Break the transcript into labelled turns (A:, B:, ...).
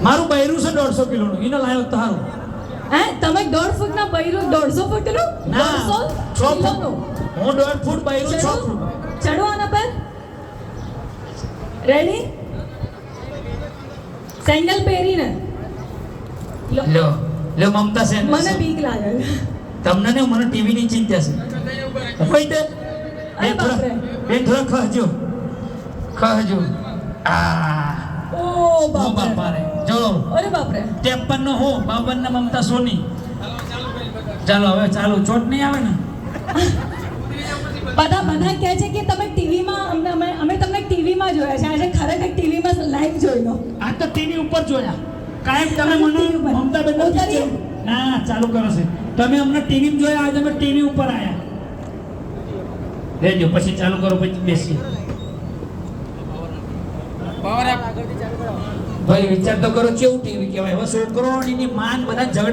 A: મારું બૈરું છે 150 કિલોનું, એનો લાવ્યો તો સારું.
B: હે તમે 1.5 ફૂટના બૈરું 150 ફૂટનું?
A: ના,
B: 150
A: 6 ફૂટ.
B: કિલોનું.
A: હું 1.5 ફૂટ બૈરું 6 ફૂટ.
B: ચડો આના પર. રેડી? સેન્ડલ પહેરીને
A: લ્યો લ્યો મમતા છે
B: મને બીક લાગે.
A: તમને ને મને ટીવી ની ચિંતા છે. કોઈ દે
B: અરે બાપરે.
A: બેન થોડા ખહજો ખહજો. આ
B: ઓ
A: ઓ
B: બાપરે.
A: બાપા રે જો
B: અરે બાપરે.
A: 53 નો હો 52 ના મમતા સોની. ચાલો હવે ચાલુ, ચોટ નહીં આવે ને.
B: બધા કહે છે કે તમે ટીવીમાં અમે તમને ટીવીમાં જોયા છે, આજે ખરેખર ટીવીમાં લાઈવ જોઈ લો.
A: આ તો ટીવી ઉપર જોયા. કાયમ તમે મને મમતા બેન
B: ઉતારીએ?
A: ના ચાલુ કરો છે. તમે અમને ટીવી માં જોયા, આજે અમે ટીવી ઉપર આયા. લેજો પછી ચાલુ કરો, પછી બેસી. ભાઈ વિચાર તો કરો કેવું ટીવી કહેવાય. હવે છોકરોની માન બધા ઝઘડ